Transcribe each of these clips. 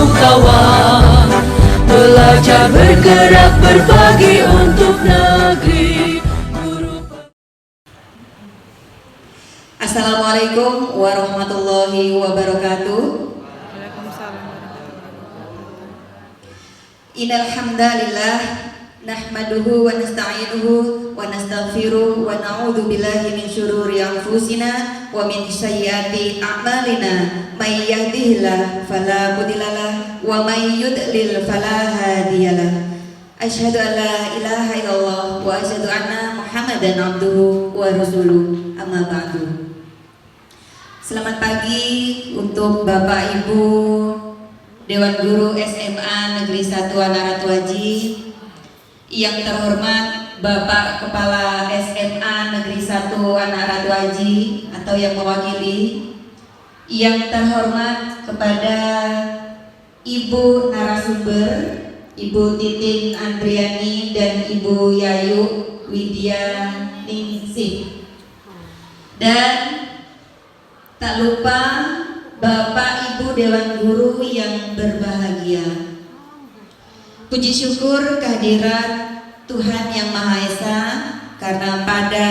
seluruh kawan, belajar bergerak berbagi untuk negeri. Assalamualaikum warahmatullahi wabarakatuh. Innal hamdalillah nahmaduhu wa nasta'inuhu wa nastaghfiruh wa na'udzu billahi min syururi anfusina wa min sayyiati a'malina. May yahdihillahu fala mudhillalah wa may yudlil fala hadiyalah. Asyhadu an la ilaha illallah wa asyhadu anna Muhammadan abduhu wa rasuluh. Amma ba'du. Selamat pagi untuk Bapak Ibu Dewan Guru SMA Negeri 1 Anak Ratu Haji, yang terhormat Bapak Kepala SMA Negeri 1 Anak Ratu Haji atau yang mewakili, yang terhormat kepada Ibu narasumber, Ibu Titin Andriani dan Ibu Yayu Widya Ningsih, dan tak lupa Bapak Ibu Dewan Guru yang berbahagia. Puji syukur kehadirat Tuhan Yang Maha Esa, karena pada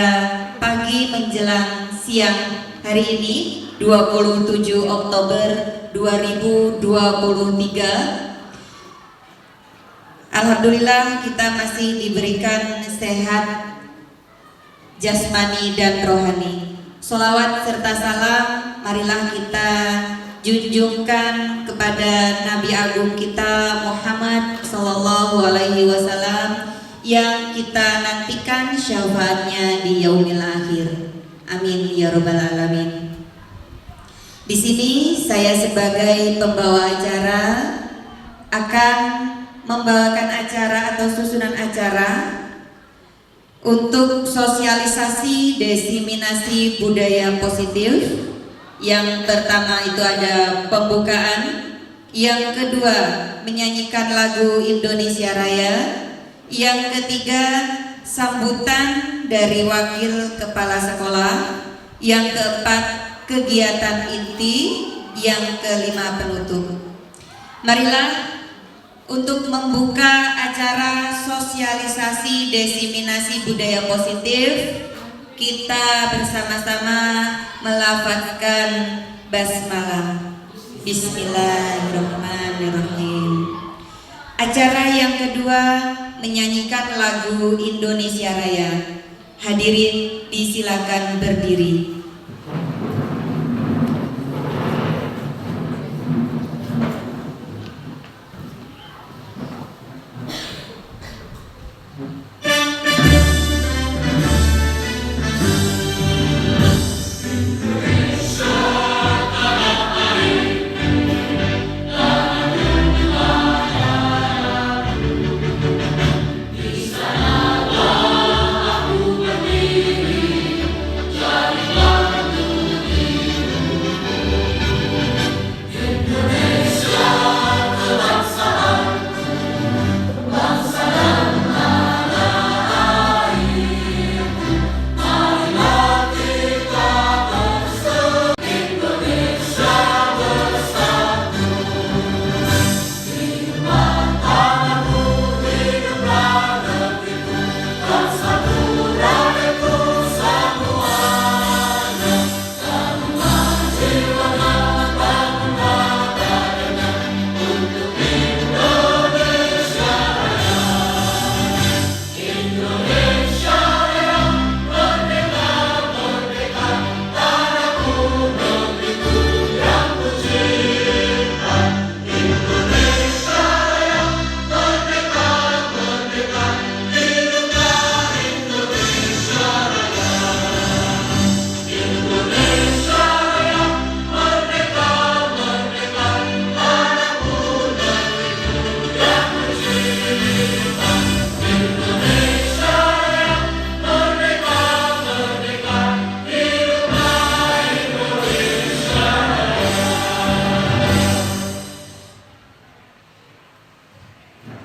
pagi menjelang siang hari ini 27 Oktober 2023, alhamdulillah kita masih diberikan sehat jasmani dan rohani. Sholawat serta salam marilah kita junjungkan kepada Nabi Agung kita Muhammad Sallallahu Alaihi Wasallam, yang kita nantikan syafaatnya di yaumil akhir. Amin ya robbal alamin. Di sini saya sebagai pembawa acara akan membawakan acara atau susunan acara untuk sosialisasi diseminasi budaya positif. Yang pertama itu ada pembukaan, yang kedua menyanyikan lagu Indonesia Raya, yang ketiga sambutan dari wakil kepala sekolah, yang keempat kegiatan inti, yang kelima penutup. Marilah untuk membuka acara sosialisasi diseminasi budaya positif, kita bersama-sama melafazkan basmalah. Bismillahirrahmanirrahim. Acara yang kedua menyanyikan lagu Indonesia Raya. Hadirin disilakan berdiri.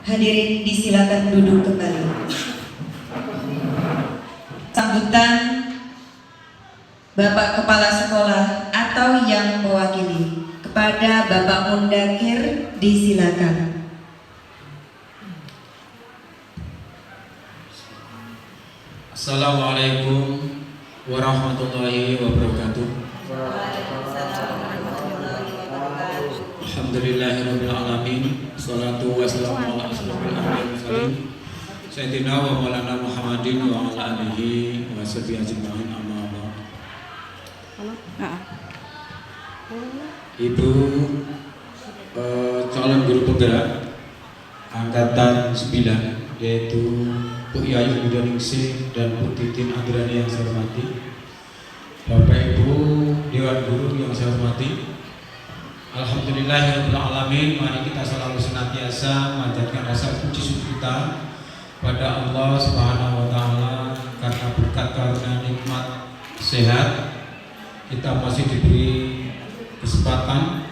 Hadirin disilakan duduk kembali. Sambutan Bapak Kepala Sekolah atau yang mewakili. Kepada Bapak Mundakir disilakan. Assalamualaikum warahmatullahi wabarakatuh. Alhamdulillahirabbil alamin. Shalatu wassalamu ala asyrofil anbiya'i wal mursalin Sayyidina wa maulana Muhammadin wa ala alihi wa sahbihi ajmain, amma ba'd. Ibu calon guru penggerak angkatan 9, yaitu Bu Yayu Widianingsih dan Bu Titin Andrani yang saya hormati, Bapak Ibu Dewan Guru yang saya hormati, alhamdulillahirabbil alamin. Mari kita selalu senantiasa memanjatkan rasa puji syukur kita pada Allah Subhanahu wa taala karena berkat karunia nikmat sehat kita masih diberi kesempatan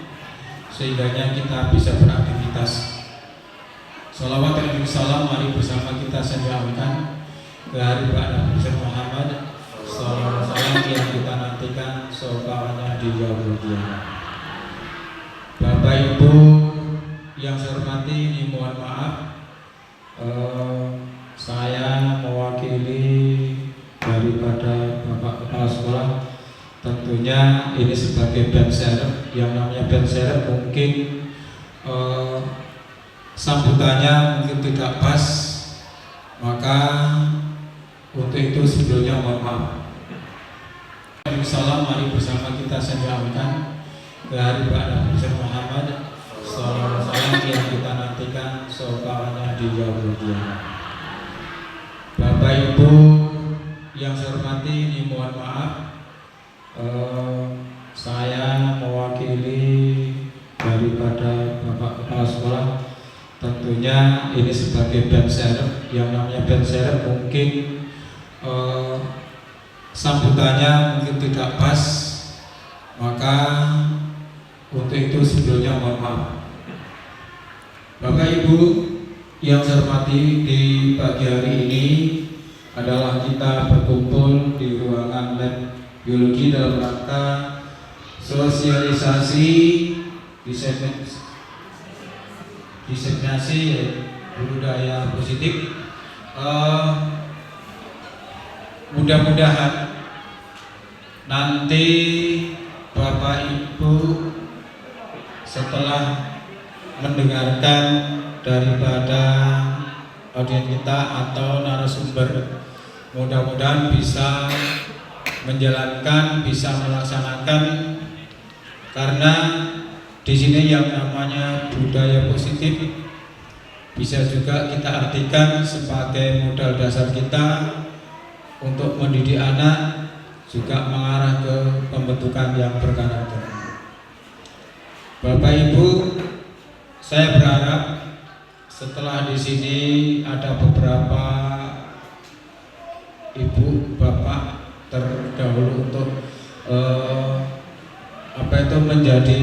sehingga kita bisa beraktivitas. Shalawat dan salam mari bersama kita sampaikan ke hari Nabi Muhammad sallallahu alaihi wasallam yang kita nantikan syafaatnya di yaumul qiyamah. Bapak Ibu yang saya hormati, ini mohon maaf, saya mewakili daripada Bapak Kepala Sekolah. Tentunya ini sebagai band serep, yang namanya band serep mungkin sambutannya mungkin tidak pas, maka untuk itu sebelumnya mohon maaf. Salam mari bersama kita sampaikan ke hari Nabi Muhammad sallallahu alaihi wasallam yang kita nantikan syafaatnya di yaumul qiyamah. Bapak Ibu yang saya hormati, ini mohon maaf, saya mewakili daripada Bapak Kepala Sekolah. Tentunya ini sebagai band serep, yang namanya band serep mungkin sambutannya mungkin tidak pas, maka untuk itu sebelumnya mohon maaf. Bapak Ibu yang saya hormati, di pagi hari ini adalah kita berkumpul di ruangan lab biologi dalam rangka sosialisasi diseminasi budaya positif. Mudah-mudahan nanti Bapak Ibu setelah mendengarkan daripada audiens kita atau narasumber, mudah-mudahan bisa menjalankan, bisa melaksanakan, karena di sini yang namanya budaya positif bisa juga kita artikan sebagai modal dasar kita untuk mendidik anak, juga mengarah ke pembentukan yang berkarakter. Bapak Ibu, saya berharap setelah di sini ada beberapa ibu, bapak terdahulu untuk menjadi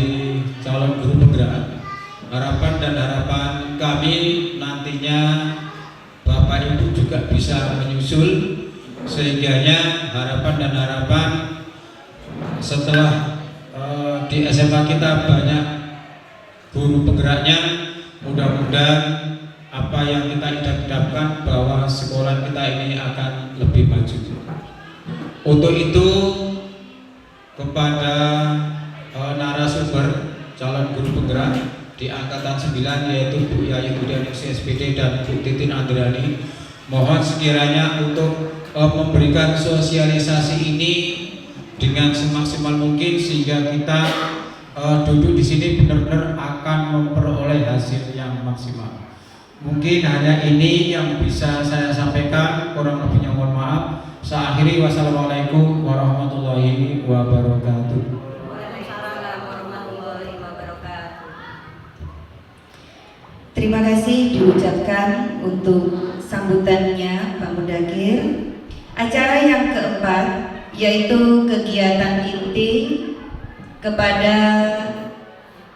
calon guru penggerak. Harapan dan harapan kami nantinya Bapak Ibu juga bisa menyusul, sehingganya harapan dan harapan setelah di SMA kita banyak guru penggeraknya, mudah-mudahan apa yang kita idam-idamkan bahwa sekolah kita ini akan lebih maju. Untuk itu kepada narasumber calon guru penggerak di angkatan 9, yaitu Bu Yayu Widianingsih SPD dan Bu Titin Andrani, mohon sekiranya untuk memberikan sosialisasi ini dengan semaksimal mungkin sehingga kita duduk di sini benar-benar akan memperoleh hasil yang maksimal. Mungkin hanya ini yang bisa saya sampaikan, kurang lebihnya mohon maaf. Saya akhiri, wassalamualaikum warahmatullahi wabarakatuh. Terima kasih diucapkan untuk sambutannya Pak Mundakir. Acara yang keempat yaitu kegiatan inti kepada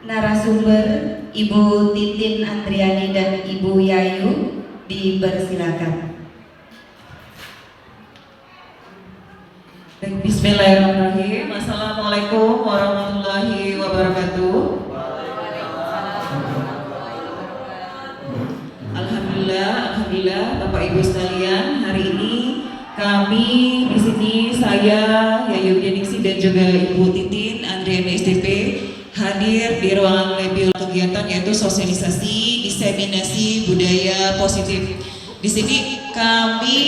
narasumber Ibu Titin Andriani dan Ibu Yayu, dipersilakan. Bismillahirrahmanirrahim. Assalamualaikum warahmatullahi wabarakatuh. alhamdulillah Bapak Ibu sekalian, hari ini kami di sini, saya Yayu Ningsih dan juga Ibu Titin Andriani SDP hadir di ruangan label kegiatan yaitu sosialisasi diseminasi budaya positif. Di sini kami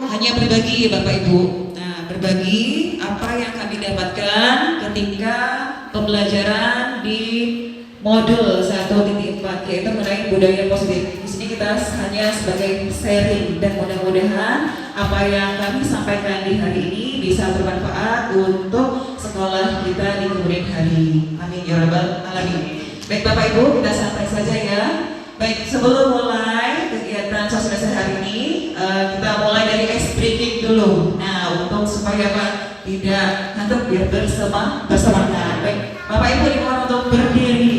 hanya berbagi ya Bapak Ibu. Nah, berbagi apa yang kami dapatkan ketika pembelajaran di modul 1.4 yaitu mengenai budaya positif. Di sini kita hanya sebagai sharing dan mudah-mudahan apa yang kami sampaikan di hari ini bisa bermanfaat untuk sekolah kita di kemudian hari. Amin ya rabbal alamin. Baik Bapak Ibu, kita santai saja ya. Baik, sebelum mulai kegiatan sosialisasi hari ini, kita mulai dari ice breaking dulu. Nah, untuk supaya Pak tidak ngantuk biar bersemangat. Baik, Bapak Ibu dimohon untuk berdiri.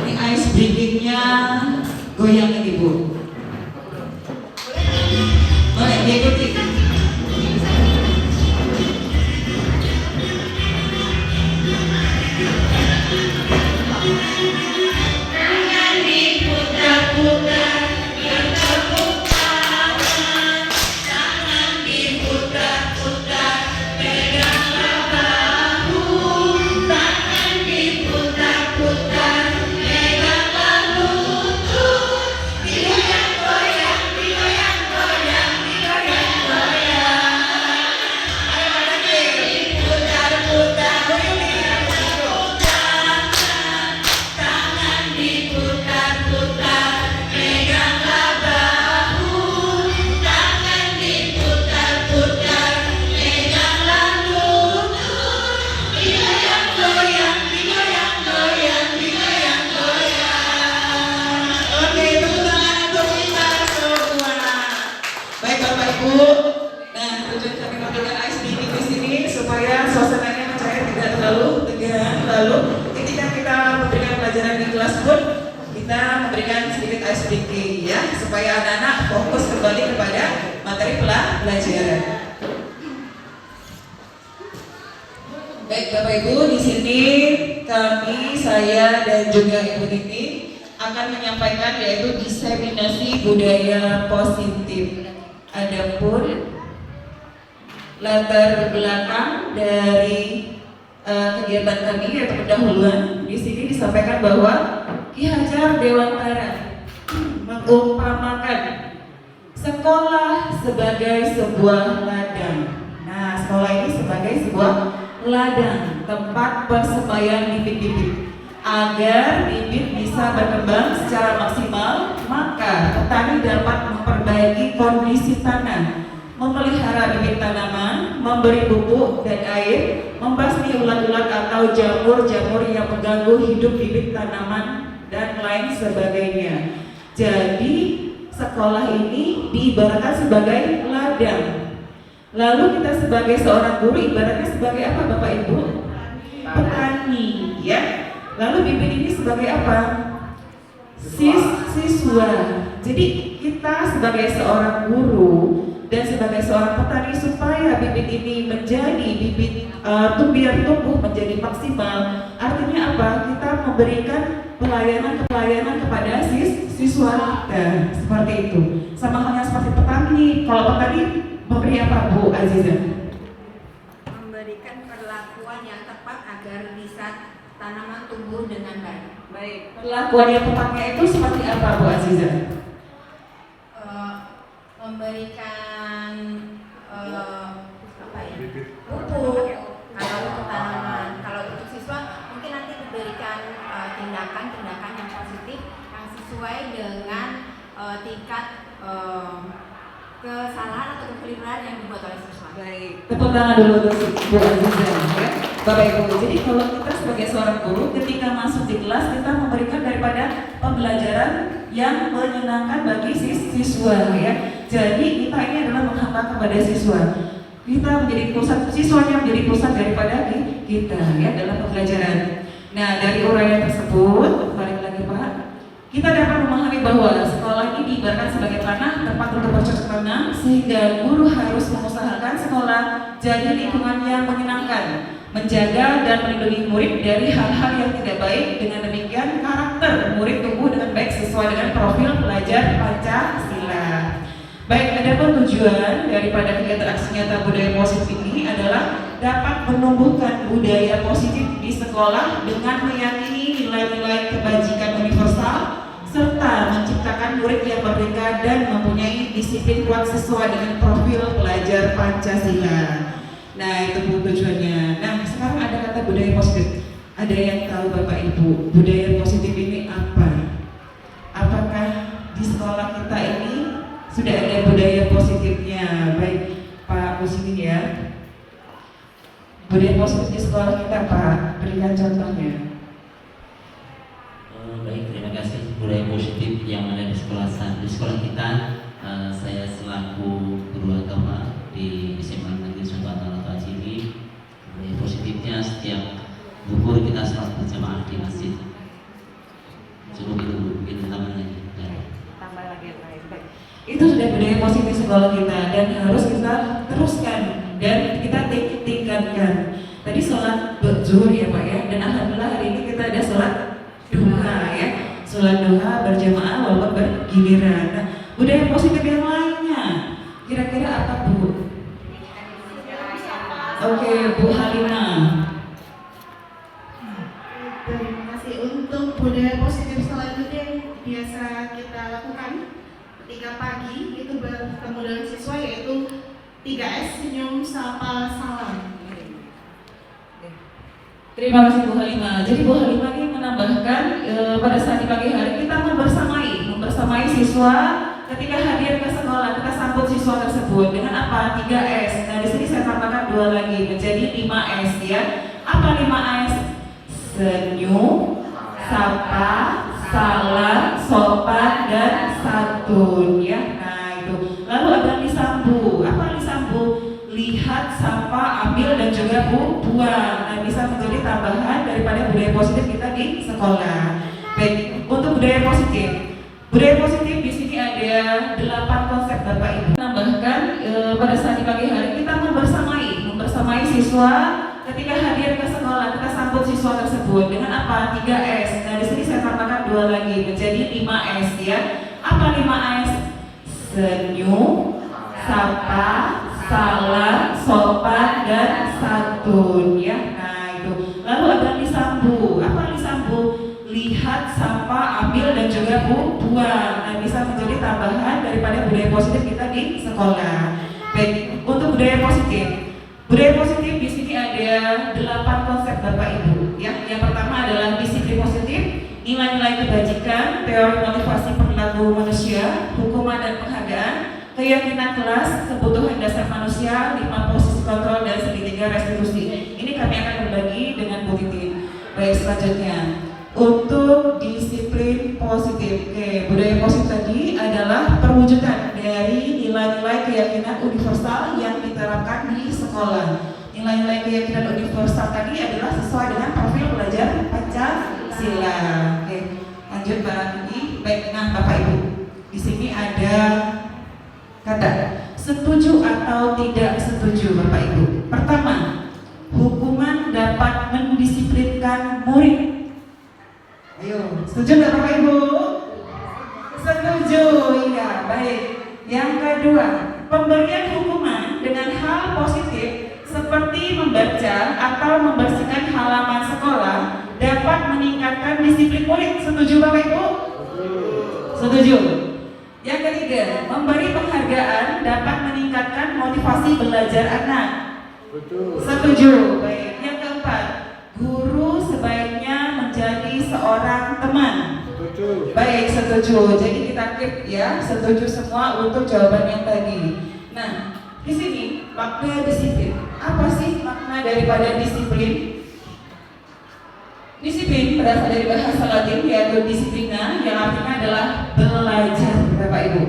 Ini ice breakingnya goyangin Ibu. Boleh diikuti. Tangan diputar-putar, bertepuk tangan. Tangan diputar-putar, peganglah bahu. Tangan diputar-putar, peganglah lutut. Digoyang-goyang, digoyang-goyang, digoyang-goyang. Ayo lagi, diputar-putar, tangan diputar-putar, peganglah bahu. Tangan diputar-putar, peganglah lutut. Digoyang-goyang, digoyang-goyang, digoyang-goyang. Oke, tepuk tangan untuk kita semua. Baik Bapak Ibu, nah tujuan kami memberikan ice breaking di sini supaya suasananya mencair tidak terlalu tegang. Lalu ketika kita memberikan pelajaran di kelas pun kita memberikan sedikit ice breaking ya, supaya anak-anak fokus kembali kepada materi pelajaran. Baik Bapak Ibu, di sini kami, saya dan juga Ibu Titi akan menyampaikan yaitu diseminasi budaya positif. Adapun latar belakang dari kegiatan kami yaitu pendahuluan di sini disampaikan bahwa Ki Hajar Dewantara mengumpamakan sekolah sebagai sebuah ladang. Nah, sekolah ini sebagai sebuah ladang, tempat persembahyan bibit-bibit. Agar bibit bisa berkembang secara maksimal, maka petani dapat memperbaiki kondisi tanah, memelihara bibit tanaman, memberi pupuk dan air, membasmi ulat-ulat atau jamur-jamur yang mengganggu hidup bibit tanaman, dan lain sebagainya. Jadi, sekolah ini diibaratkan sebagai ladang. Lalu kita sebagai seorang guru ibaratnya sebagai apa Bapak Ibu? Petani, ya. Lalu bibit ini sebagai apa? Siswa. Jadi kita sebagai seorang guru dan sebagai seorang petani supaya bibit ini menjadi bibit biar tumbuh menjadi maksimal. Artinya apa? Kita memberikan pelayanan kepada siswa kita seperti itu. Sama halnya seperti petani. Kalau petani memberi apa Bu Aziza? Memberikan perlakuan yang tepat agar bisa tanaman tumbuh dengan baik. Baik, perlakuan yang tepatnya itu seperti apa Bu Aziza? Memberikan apa ya? Pupuk kalau untuk tanaman. Kalau untuk siswa mungkin nanti diberikan tindakan-tindakan yang positif yang sesuai dengan tingkat kesalahan atau kekeliruan yang dibuat oleh siswa. Baik, tepuk tangan dulu untuk Bu Aziza ya. Bapak Ibu, jadi kalau kita sebagai seorang guru ketika masuk di kelas kita memberikan daripada pembelajaran yang menyenangkan bagi siswa ya. Jadi kita ini adalah menghambat kepada siswa. Kita menjadi pusat, siswanya menjadi pusat daripada kita ya dalam pembelajaran. Nah, dari uraian tersebut, balik lagi Pak, kita dapat memahami bahwa sekolah ini diibaratkan sebagai tanah tempat untuk bercocok tanam, sehingga guru harus mengusahakan sekolah jadi lingkungan yang menyenangkan, menjaga dan melindungi murid dari hal-hal yang tidak baik. Dengan demikian karakter murid tumbuh dengan baik sesuai dengan profil pelajar Pancasila. Baik, adapun tujuan daripada kegiatan aksi nyata budaya positif ini adalah dapat menumbuhkan budaya positif di sekolah dengan meyakini nilai-nilai kebajikan universal serta menciptakan murid yang merdeka dan mempunyai disiplin kuat sesuai dengan profil pelajar Pancasila. Nah, itu bu tujuannya. Nah, sekarang ada kata budaya positif. Ada yang tahu Bapak Ibu budaya positif ini apa? Apakah di sekolah kita ini sudah ada budaya positifnya? Baik, Pak Muslimin ya. Budaya positif di sekolah kita, Pak, berikan contohnya. Baik, terima kasih. Budaya positif yang ada di sekolah kita, saya selaku guru agama di SMA Negeri Sultan Al ini. Budaya positifnya setiap bukur kita selalu berjamaah di masjid. Cukup itu tambahan lagi. Tambah lagi, baik. Itu sudah budaya positif sekolah kita dan harus kita teruskan dan kita tingkatkan. Tadi sholat zuhur ya Pak ya, dan alhamdulillah hari ini kita ada sholat duha ya, sholat duha berjamaah walaupun bergiliran. Nah, budaya positif yang lainnya kira-kira apa Bu? Oke, Bu Halimah. Terima kasih. Untuk budaya positif selanjutnya yang biasa kita lakukan ketika pagi itu bertemu dengan siswa yaitu 3S, senyum, sapa, salam. Terima kasih Bu Halimah. Jadi Bu Halimah ini menambahkan pada saat di pagi hari kita membersamai siswa ketika hadir ke sekolah, kita sambut siswa tersebut dengan apa? 3S. Nah, di sini saya tambahkan 2 lagi menjadi 5S ya. Apa 5S? Senyum, sapa, salam, sopan dan santun ya. Nah, itu. Lalu ada lisambu. Apa lisambu? Lihat, sapa, ambil dan juga buang. Nah, bisa menjadi tambahan daripada budaya positif kita di sekolah. Baik, untuk budaya positif. Budaya positif di sini ada 8 konsep Bapak Ibu. Menambahkan pada saat di pagi hari kita membersamai siswa ketika hadir ke sekolah, kita sambut siswa tersebut dengan apa? 3S. Nah, di sini saya tambahkan 2 lagi menjadi 5S ya. Apa 5S? Senyum, sapa, salam, sopan dan santun ya. Nah, itu. Lalu ada lisambu. Apa lisambu? Lihat, sapa, ambil dan juga buang. Nah, bisa menjadi tambahan daripada budaya positif kita di sekolah. Baik, untuk budaya positif. Budaya positif di sini ada 8 konsep Bapak Ibu ya. Yang pertama adalah disiplin positif, nilai-nilai kebajikan, teori motivasi perilaku manusia, hukuman dan penghargaan, keyakinan kelas, kebutuhan dasar manusia, 5 posisi kontrol dan segitiga restitusi. Ini kami akan berbagi dengan Bu Titin. Baik, selanjutnya untuk disiplin positif. Oke, budaya positif tadi adalah perwujudan dari nilai-nilai keyakinan universal yang diterapkan di sekolah. Nilai-nilai keyakinan universal tadi adalah sesuai dengan profil pelajar Pancasila. Oke, lanjut Mbak Nidi. Baik, nah Bapak Ibu, di sini ada kata setuju atau tidak setuju Bapak Ibu. Pertama, hukuman dapat mendisiplinkan murid. Ayo, setuju nggak Bapak Ibu? Setuju, iya, baik. Yang kedua, pemberian hukuman dengan hal positif seperti membaca atau membersihkan halaman sekolah dapat meningkatkan disiplin murid. Setuju Bapak Ibu? Setuju. Yang ketiga, memberi penghargaan dapat meningkatkan motivasi belajar anak. Setuju. Baik. Yang keempat, guru sebaiknya menjadi seorang teman. Baik, setuju. Jadi kita keep ya, setuju semua untuk jawaban yang tadi. Nah, di sini makna disiplin. Apa sih makna daripada disiplin? Disiplin berasal dari bahasa Latin yaitu disiplina yang artinya adalah belajar, Bapak Ibu.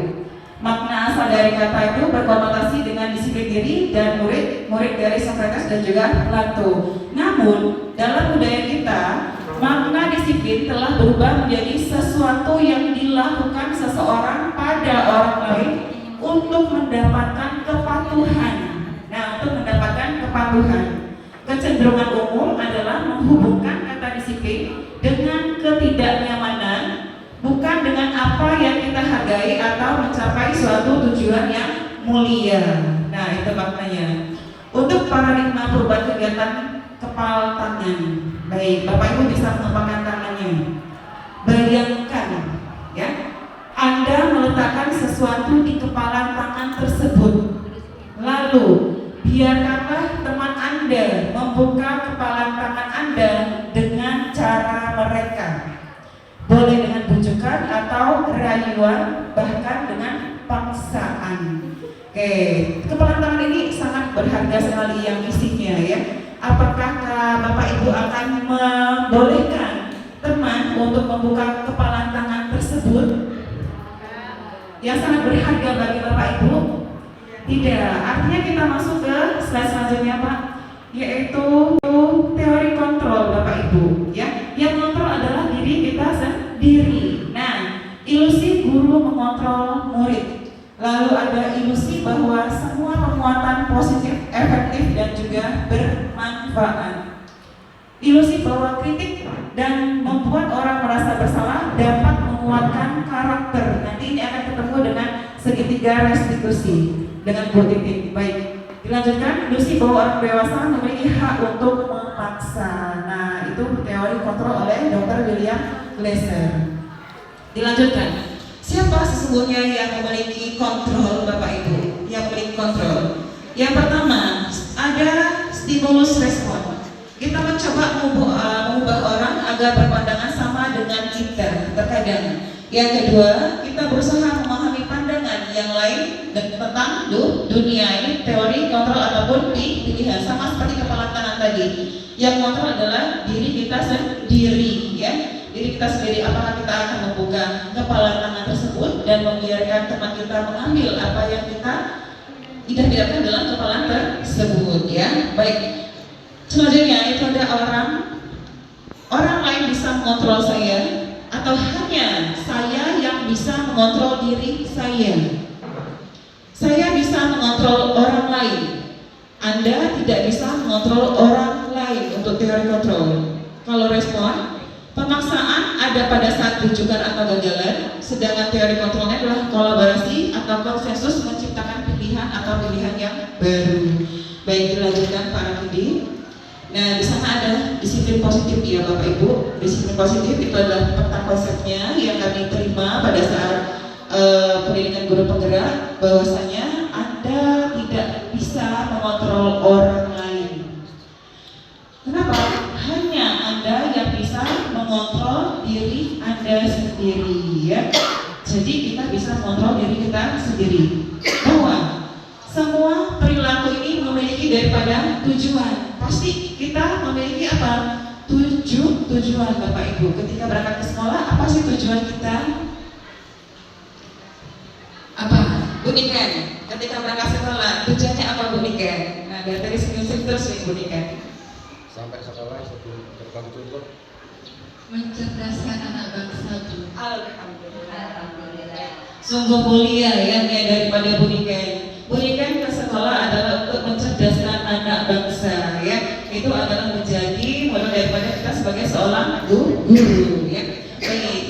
Makna asal dari kata itu berkonotasi dengan disiplin diri dan murid dari Socrates dan juga Plato. Namun dalam budaya kita, makna disiplin telah berubah menjadi sesuatu yang dilakukan seseorang pada orang lain untuk mendapatkan kepatuhan. Nah, untuk mendapatkan kepengaruhan. Kecenderungan umum adalah menghubungkan kata disiplin dengan ketidaknyamanan, bukan dengan apa yang kita hargai atau mencapai suatu tujuan yang mulia. Nah, itu maknanya. Untuk paradigma perubahan kegiatan kepal tangan. Baik, Bapak Ibu bisa mengembangkan tangannya. Bayangkan, ya, Anda meletakkan sesuatu di kepala tangan tersebut. Lalu, biarkanlah teman Anda membuka kepala tangan Anda dengan cara mereka. Boleh dengan bujukan atau rayuan, bahkan dengan paksaan. Oke, kepala tangan ini sangat berharga sekali yang isinya, ya. Apakah Bapak Ibu akan membolehkan teman untuk membuka kepala tangan tersebut yang sangat berharga bagi Bapak Ibu? Tidak. Artinya kita masuk ke slide selanjutnya, Pak, yaitu teori kontrol, Bapak Ibu, ya. Yang kontrol adalah diri kita sendiri. Nah, ilusi guru mengontrol murid. Lalu ada ilusi bahwa semua penguatan positif, efektif, dan juga bermanfaat. Ilusi bahwa kritik dan membuat orang merasa bersalah dapat menguatkan karakter. Nanti ini akan ketemu dengan segitiga restitusi dengan Bu Titin. Baik, dilanjutkan. Ilusi bahwa orang dewasa memiliki hak untuk memaksa. Nah, itu teori kontrol oleh Dr. William Glasser. Dilanjutkan. Siapa sesungguhnya yang memiliki kontrol, Bapak Ibu? Yang memiliki kontrol. Yang pertama, ada stimulus respon. Kita mencoba mengubah orang agar berpandangan sama dengan kita terkadang. Yang kedua, kita berusaha memahami pandangan yang lain tentang dunia. Ini teori kontrol ataupun pilihan, sama seperti kepala tangan tadi. Yang kontrol adalah diri kita sendiri, ya. Diri kita sendiri, apakah kita akan membuka kepala tangan tersebut dan membiarkan teman kita mengambil apa yang kita tidak dalam kepala tersebut, ya. Baik. Selanjutnya itu ada orang lain bisa mengontrol saya atau hanya saya yang bisa mengontrol diri saya. Saya bisa mengontrol orang lain. Anda tidak bisa mengontrol orang lain untuk teori kontrol. Kalau respon, pemaksaan ada pada saat rujukan atau gagalan, sedangkan teori kontrolnya adalah kolaborasi atau konsensus menciptakan pilihan atau pilihan yang baru. Baik, dilanjutkan Pak Rakidi. Nah, di sana ada disiplin positif, ya Bapak Ibu. Disiplin positif itu adalah peta konsepnya yang kami terima pada saat pendidikan guru penggerak, bahwasanya Anda tidak bisa mengontrol orang lain. Kenapa? Hanya Anda yang bisa mengontrol diri Anda sendiri, ya. Jadi kita bisa mengontrol diri kita sendiri. Bahwa semua perilaku ini memiliki daripada tujuan. Pasti kita memiliki apa? Tujuan, Bapak Ibu. Ketika berangkat ke sekolah, apa sih tujuan kita? Apa? Bu Niken. Ketika berangkat sekolah, tujuannya apa, Bu Niken? Nah, dari tadi senyum terus nih, Bu Niken. Sampai sekolah sebelum terbang cukup mencerdaskan anak bangsa. Alhamdulillah. Sungguh mulia ya daripada Bu Niken. Bu Niken ke sekolah adalah untuk mencerdaskan anak bangsa, ya. Itu adalah menjadi model daripada kita sebagai seorang guru, ya. Baik.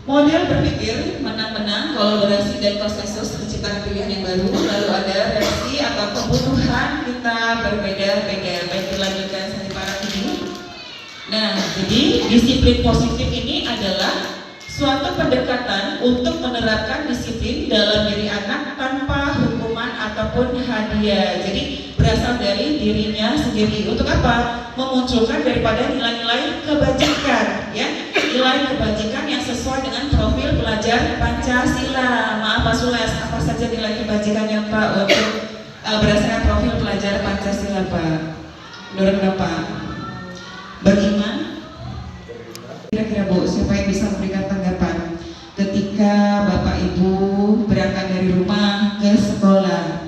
Model berpikir menang-menang, kolaborasi dan konsensus menciptakan pilihan yang baru. Lalu ada reaksi atau kebutuhan kita berbeda-beda. Baik, dilanjutkan sampai para ini. Nah, jadi disiplin positif ini adalah suatu pendekatan untuk menerapkan disiplin dalam diri anak tanpa hukuman ataupun hadiah. Jadi berasal dari dirinya sendiri. Untuk apa? Memunculkan daripada nilai-nilai kebajikan, ya. Nilai kebajikan yang sesuai dengan profil pelajar Pancasila. Maaf Pak Sules, apa saja nilai kebajikannya Pak untuk berdasarkan profil pelajar Pancasila, Pak? Menurut Bapak? Beriman? Kira-kira Bu, siapa yang bisa memberikan tanggapan ketika Bapak Ibu berangkat dari rumah ke sekolah?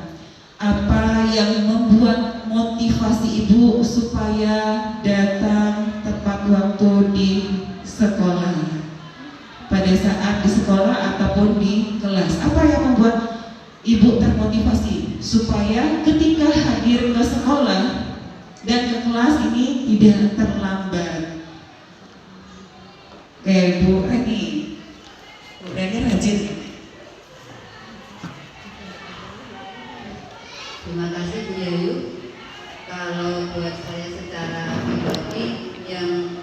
Apa yang membuat motivasi Ibu supaya datang tepat waktu di sekolah? Pada saat di sekolah ataupun di kelas, apa yang membuat Ibu termotivasi supaya ketika hadir ke sekolah dan ke kelas ini tidak terlambat. Oke, Bu Reni. Bu Reni rajin. Terima kasih Bu Yayu. Kalau buat saya secara pribadi yang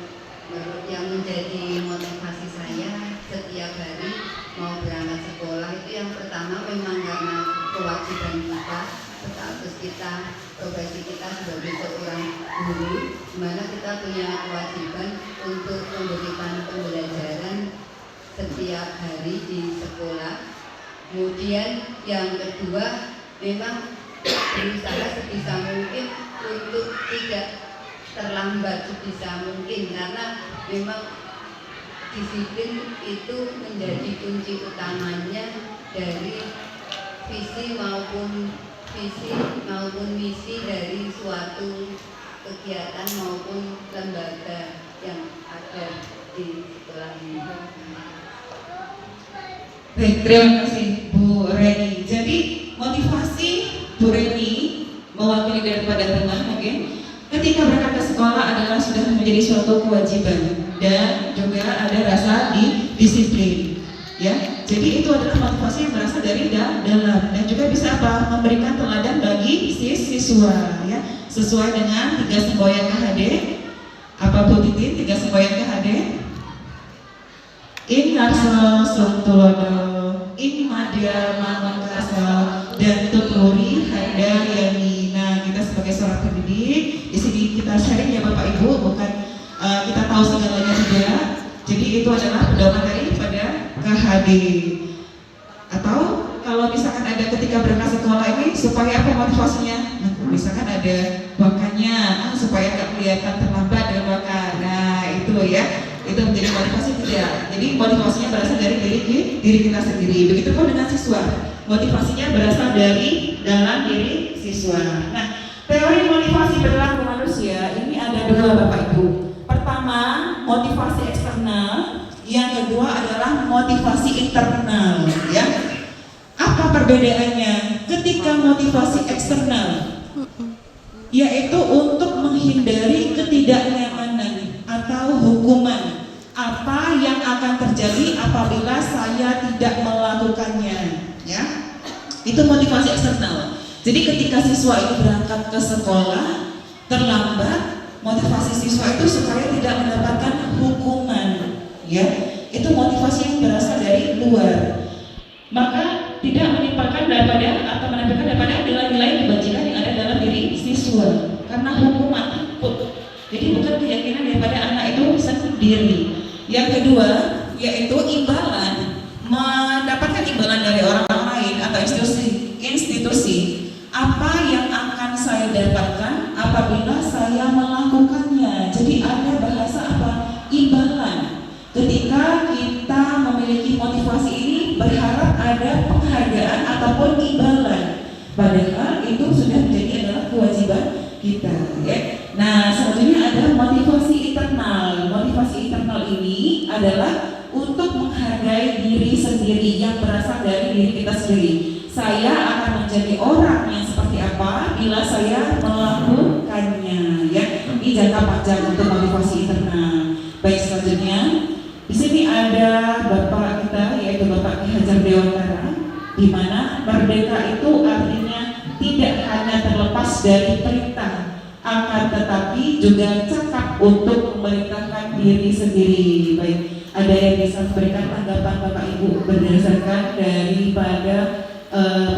menjadi motivasi saya setiap hari mau berangkat sekolah itu yang pertama memang karena kewajiban kita, status kita, profesi kita sebagai seorang guru, di mana kita punya kewajiban untuk memberikan pembelajaran setiap hari di sekolah. Kemudian yang kedua memang berusaha sebisa mungkin untuk tidak terlambat sebisa mungkin, karena memang disiplin itu menjadi kunci utamanya dari visi maupun misi dari suatu kegiatan maupun lembaga yang ada di sekolah ini. Baik, terima kasih Bu Reni. Jadi motivasi Bu Reni mewakili daripada teman mungkin ketika berangkat ke sekolah adalah sudah menjadi suatu kewajiban dan juga ada rasa disiplin, ya. Jadi itu adalah motivasi yang berasal dari dalam dan juga bisa apa? Memberikan teladan bagi siswa, ya. Sesuai dengan 3 semboyan KHD. Apa Bu Titin 3 semboyan KHD? In Harso Suntulodo, in Madya Mamangkasa, dan Tuturi Handayani. Nah, kita sebagai seorang pendidik, di sini kita sharing ya Bapak Ibu, bukan kita tahu segalanya tidak. Jadi itu adalah pedoman daripada KHD. Atau kalau misalkan ada ketika berangkat sekolah ini supaya apa motivasinya? Nah, misalkan ada bakannya, supaya nggak kelihatan terlambat dengan bakan. Nah, itu ya. Itu menjadi motivasi tidak. Jadi motivasinya berasal dari diri kita sendiri. Begitupun dengan siswa, motivasinya berasal dari dalam diri siswa. Nah, teori motivasi perilaku manusia ini ada 2 Bapak Ibu. Pertama, motivasi eksternal. Yang kedua adalah motivasi internal. Ya, apa perbedaannya? Ketika motivasi eksternal, yaitu untuk menghindari ketidaknyamanan atau hukuman. Apa yang akan terjadi apabila saya tidak melakukannya, ya? Itu motivasi eksternal. Jadi ketika siswa ini berangkat ke sekolah terlambat, motivasi siswa itu supaya tidak mendapatkan hukuman, ya. Itu motivasi yang berasal dari luar. Maka tidak menimpakan daripada atau menampilkan daripada nilai-nilai kebajikan yang ada dalam diri siswa karena hukuman takut. Jadi bukan keyakinan daripada anak itu sendiri. Yang kedua yaitu imbalan, mendapatkan imbalan dari orang lain atau institusi. Apa yang akan saya dapatkan apabila saya melakukannya? Jadi ada bahasa apa? Imbalan. Ketika kita memiliki motivasi ini berharap ada penghargaan ataupun imbalan. Padahal itu sudah menjadi adalah kewajiban kita, ya. Nah, selanjutnya ada motivasi internal. Motivasi internal ini adalah untuk menghargai diri sendiri yang berasal dari diri kita sendiri. Saya akan menjadi orang yang seperti apa bila saya melakukannya, ya. Ini jangka panjang untuk motivasi internal. Baik, selanjutnya di sini ada Bapak kita yaitu Bapak Ki Hajar Dewantara, di mana merdeka itu artinya tidak hanya terlepas dari perintah, akan tetapi juga cakap untuk memerintahkan diri sendiri. Baik, ada yang bisa memberikan tanggapan Bapak Ibu berdasarkan daripada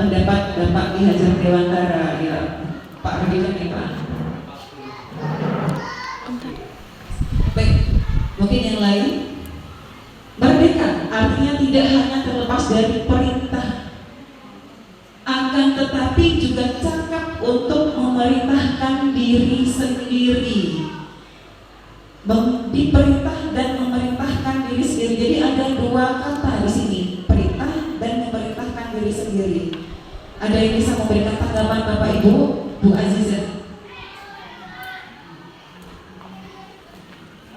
pendapat Bapak Ki Hajar Dewantara, ya Pak Radikan ya Pak. Baik, mungkin yang lain. Merdeka artinya tidak hanya terlepas dari perintah, akan tetapi juga cakap untuk memerintahkan diri sendiri. Diperintah dan memerintahkan diri sendiri. Jadi ada 2 kata di sini, perintah dan memerintahkan diri sendiri. Ada yang bisa memberikan tanggapan Bapak Ibu? Bu Azizah.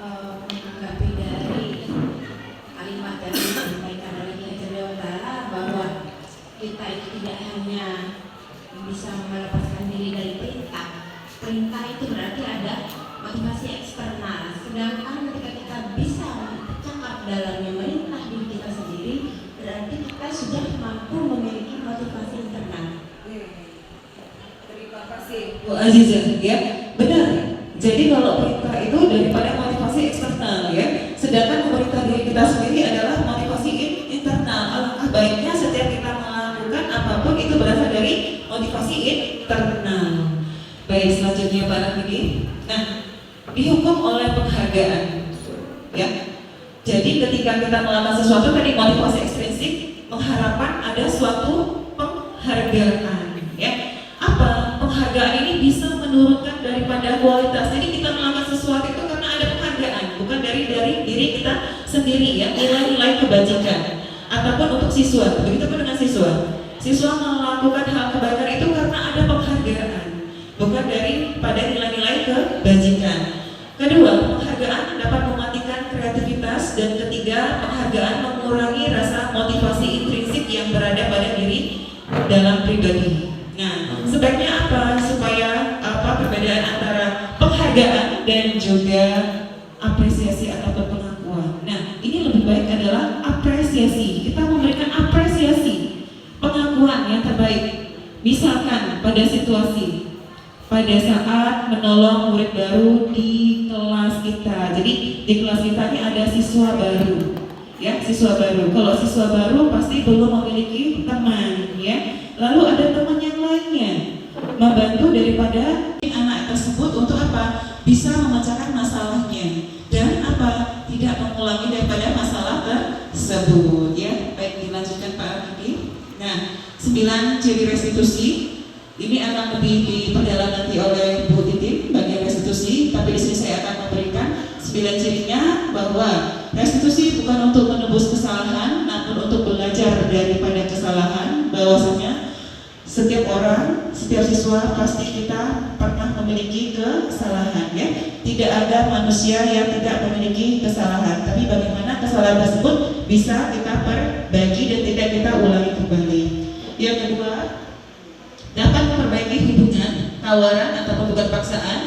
Menanggapi dari kalimat yang disampaikan oleh Ki Hajar Dewantara bahwa kita itu tidak hanya bisa melepaskan diri dari perintah. Perintah itu berarti kasih Bu Aziza, ya benar. Jadi kalau perintah itu daripada motivasi eksternal, ya. Sedangkan memerintah diri kita sendiri adalah motivasi internal. Alangkah baiknya setiap kita melakukan apapun itu berasal dari motivasi internal. Baik, selanjutnya Pak Rahmidi. Nah, dihukum oleh penghargaan, ya. Jadi ketika kita melakukan sesuatu tadi motivasi ekstrinsik, mengharapkan ada suatu penghargaan, ya. Apa penghargaan ini bisa menurunkan daripada kualitas. Jadi kita melakukan sesuatu itu karena ada penghargaan, bukan dari diri kita sendiri, ya. Nilai-nilai kebajikan. Ataupun untuk siswa, begitu pun dengan siswa. Siswa melakukan hal kebaikan itu karena ada penghargaan, bukan pada nilai-nilai kebajikan. Kedua, penghargaan dapat mematikan kreativitas, dan ketiga, penghargaan mengurangi rasa motivasi intrinsik yang berada pada diri dalam pribadi. Nah, sebaiknya apa supaya perbedaan antara penghargaan dan juga apresiasi atau pengakuan? Nah, ini lebih baik adalah apresiasi. Kita memberikan apresiasi, pengakuan yang terbaik. Misalkan pada situasi, pada saat menolong murid baru di kelas kita. Jadi di kelas kita ini ada siswa baru, ya, siswa baru. Kalau siswa baru pasti belum memiliki teman, ya. Lalu ada teman yang lainnya, membantu daripada anak tersebut untuk apa? Bisa memecahkan masalahnya dan apa? Tidak mengulangi daripada masalah tersebut, ya. Baik, dilanjutkan Pak Ardi. Nah, 9 ciri restitusi. Ini akan lebih diperdalam nanti oleh Bu Titin bagian restitusi, tapi di sini saya akan memberikan 9 cirinya, bahwa restitusi bukan untuk menebus kesalahan, namun untuk belajar daripada kesalahan. Bahwasanya setiap orang, setiap siswa pasti kita pernah memiliki kesalahan, ya. Tidak ada manusia yang tidak memiliki kesalahan, tapi bagaimana kesalahan tersebut bisa kita perbaiki dan tidak kita ulangi kembali. Yang kedua, dapat memperbaiki hubungan, tawaran ataupun bukan paksaan.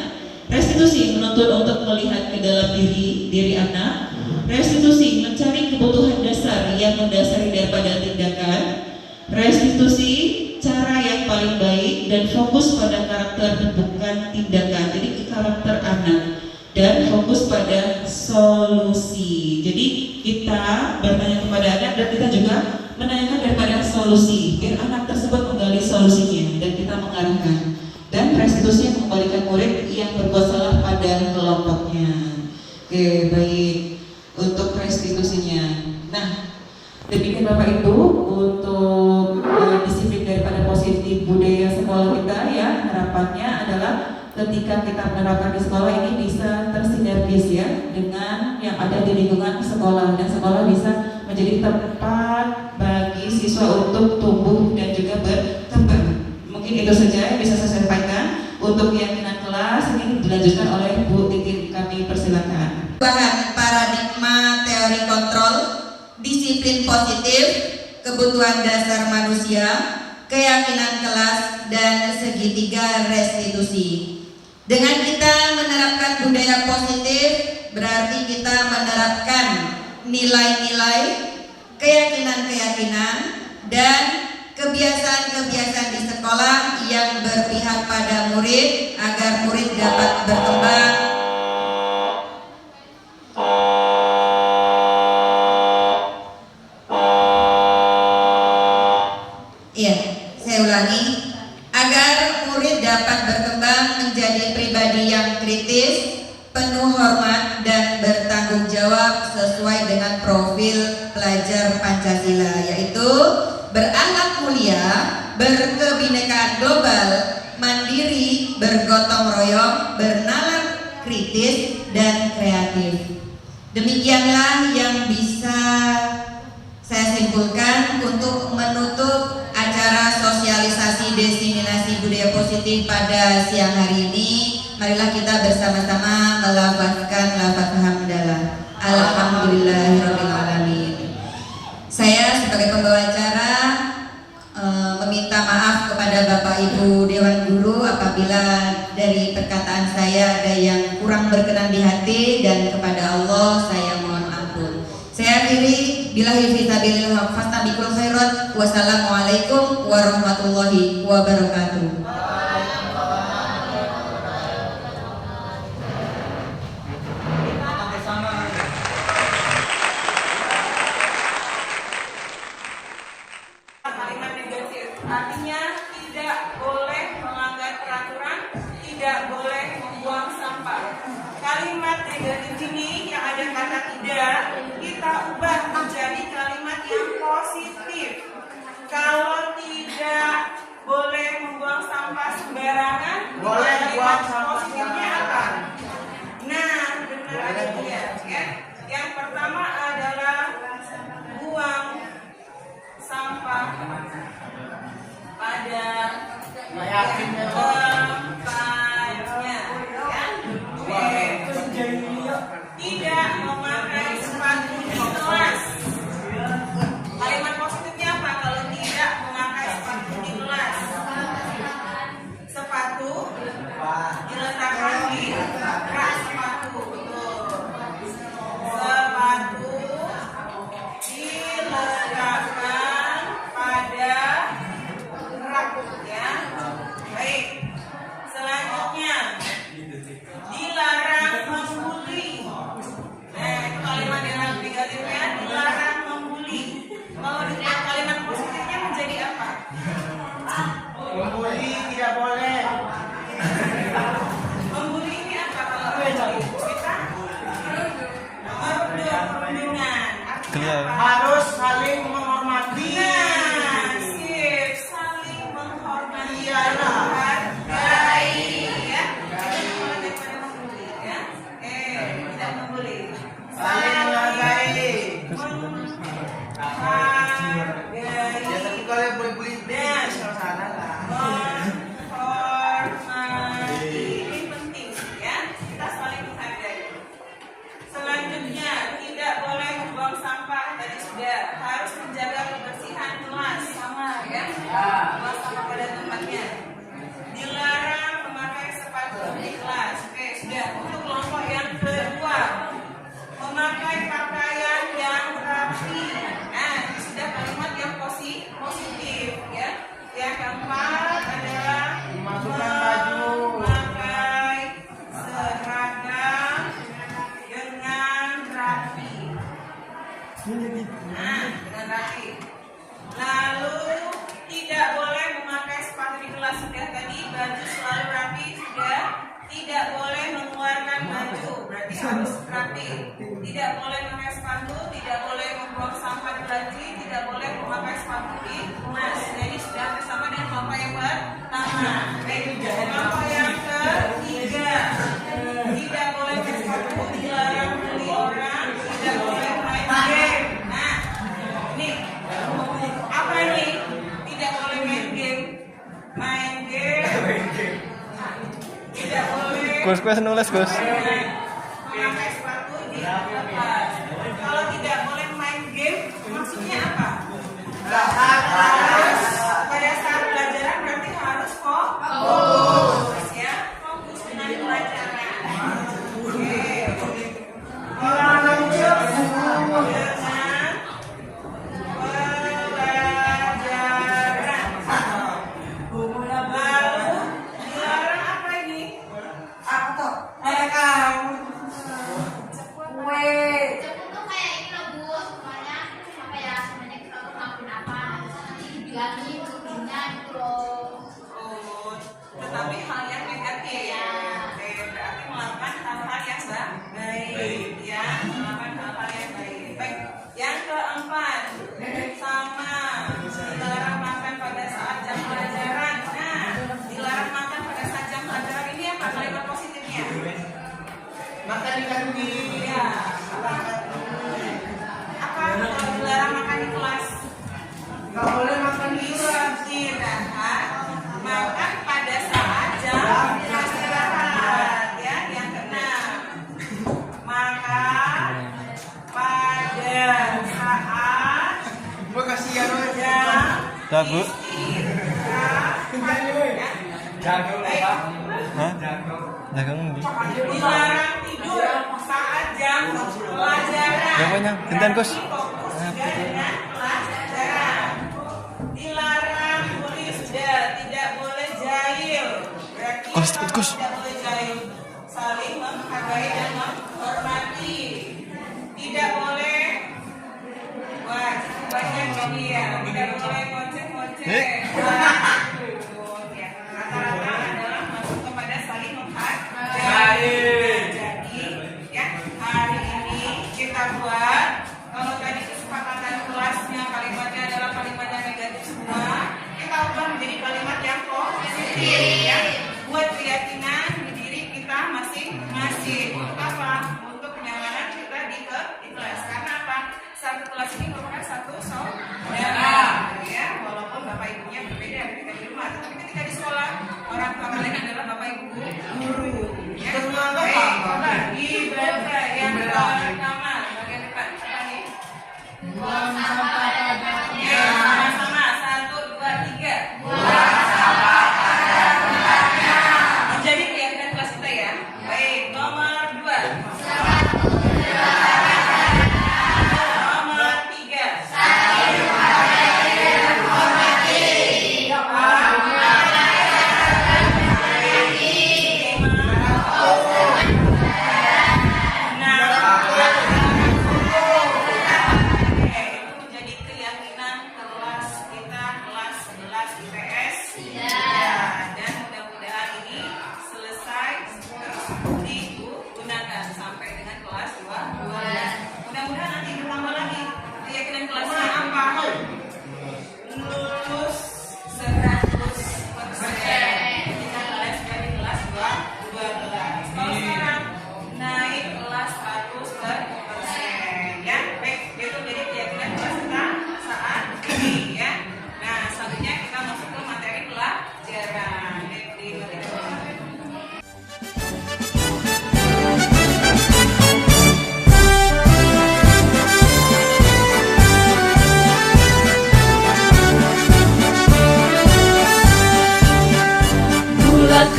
Restitusi menuntut untuk melihat ke dalam diri anak. Restitusi mencari kebutuhan dasar yang mendasari daripada tindakan. Restitusi cara yang paling baik dan fokus pada karakter bukan tindakan. Jadi ke karakter anak dan fokus pada solusi. Jadi kita bertanya kepada anak dan kita juga menanyakan daripada solusi, biar anak tersebut menggali solusinya dan kita mengarahkan. Dan restitusi mengembalikan murid yang berbuat salah pada kelompoknya. Oke, baik, untuk restitusinya. Nah, demikian Bapak Ibu untuk disiplin daripada positif budaya sekolah kita, ya. Harapannya adalah ketika kita menerapkan di sekolah ini bisa tersinergis, ya, dengan yang ada di lingkungan sekolah, dan sekolah bisa menjadi tempat bagi siswa untuk tumbuh dan juga berkembang. Mungkin itu saja yang bisa saya sampaikan. Untuk keyakinan kelas ini dilanjutkan oleh Bu Titin, kami persilakan. Bahan paradigma teori kontrol, disiplin positif, kebutuhan dasar manusia, keyakinan kelas, dan segitiga restitusi. Dengan kita menerapkan budaya positif, berarti kita menerapkan nilai-nilai, keyakinan-keyakinan, dan kebiasaan-kebiasaan di sekolah yang berpihak pada murid agar murid dapat berkembang. Iya, saya ulangi. Agar murid dapat berkembang menjadi pribadi yang kritis, penuh hormat, dan bertanggung jawab sesuai dengan profil pelajar Pancasila, yaitu berakhlak mulia, berkebinekaan global, mandiri, bergotong royong, bernalar kritis, dan kreatif. Demikianlah yang bisa saya simpulkan untuk menutup acara sosialisasi diseminasi budaya positif pada siang hari ini. Marilah kita bersama-sama melafazkan lafaz hamdalah. Alhamdulillahirabbil alamin. Saya sebagai pembawa acara meminta maaf kepada Bapak Ibu Dewan Guru apabila dari perkataan saya ada yang kurang berkenan di hati, dan kepada Allah saya mohon ampun. Saya akhiri, billahi fisabilillah, fastabiqul khairat. Wassalamualaikum warahmatullahi wabarakatuh. tidak boleh membuang sampah. Kalimat negatif ini yang ada kata tidak, kita ubah menjadi kalimat yang positif. Kalau tidak boleh membuang sampah sembarangan, Boleh buang kalimat sampah positifnya apa? Nah, benar dia, ya. Yang pertama adalah buang sampah pada tempatnya, ya. Tidak memakai sepatu di kelas. Kalimat positifnya apa kalau tidak memakai sepatu di kelas? Sepatu diletakkan di rak sepatu, betul. Sepatu diletakkan pada rak, ya. Baik. Selanjutnya dilarang membuli. Nah, itu kalimat yang negatifnya, dilarang membuli. Kalau dilihat kalimat positifnya menjadi apa? Membuli tidak boleh. Membuli ini apa kalau membuli? Kita perundungan. Artinya apa? Harus saling menghormati. Nah, sip, saling menghormati, Iyalah. menghargai, ya. Itu mulai daripada membuli, ya. Tidak membuli. Saling menghargai. Ya tapi kalau yang bully-bully Dan sana lah. menghormati ini penting, ya. Kita saling menghargai. Selanjutnya tidak boleh membuang sampah, tadi sudah. Harus menjaga kebersihan kelas, sama, ya. Buang sampah pada tempatnya. Dilarang memakai sepatu di kelas. Oke, sudah. Untuk kelompok yang kedua, memakai pakaian yang rapi. Nah, ini sudah kalimat yang positif, ya. Yang keempat adalah Memasukkan baju. memakai seragam dengan rapi. Nah, dengan rapi. Lalu tidak boleh memakai sepatu di kelas, sudah tadi. Baju selalu rapi, sudah. Tidak boleh mengeluarkan baju, berarti harus rapi. Tidak boleh memakai sepatu, tidak boleh membuang sampah di laci, tidak boleh memakai sepatu di kelas. Jadi sudah bersama dengan kelompok yang pertama. Baik, kelompok yang ketiga, tidak boleh pakai sepatu, dilarang beli orang, tidak boleh main game. Nah, ini apa ini? Tidak boleh main game. Main game. Tidak boleh. Gus nulis Gus. Memakai sepatu di kelas. Kalau tidak boleh main game, maksudnya apa? Harus pada saat pelajaran berarti harus fokus, ya. Fokus dengan pelajaran. Oke. Dengan pelajaran. Lalu dilarang apa ini? Apa tuh? Cepet tuh kayak ini loh Bu, semuanya apa ya, semuanya kita tuh ngelakuin apa, nanti dibilangin rutinnya gitu loh. Oh, tetapi hal yang negatif, ya. Oke, berarti melakukan hal-hal yang baik, ya. Melakukan hal-hal yang baik. Baik, yang keempat, sama dilarang makan pada saat jam pelajaran. Nah, dilarang makan pada saat jam pelajaran ini apa kalimat positifnya? Makan di kantin. Ya. Apa kalau dilarang makan di kelas? Nggak boleh makan di kelas. Istirahat, makan pada saat jam istirahat, ya. Yang keenam, makan pada saat Gue kasihan loh. jam Dah, Bu. istirahat, ya. Jago Baik. Hah? Dagang di. Dilarang tidur saat jam pelajaran. Ya, pokoknya. Gentian, Gus. Fokus juga dengan pelajaran. Dilarang tulis, sudah. Tidak boleh jahil. Berarti Gus, cepet, Gus. tidak boleh jahil. Saling menghargai dan menghormati. Tidak boleh. Wah, banyak ini ya. Tidak boleh ngoceh-ngoceh. Wah, ya. Rata-rata adalah masuk kepada saling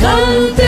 Selalu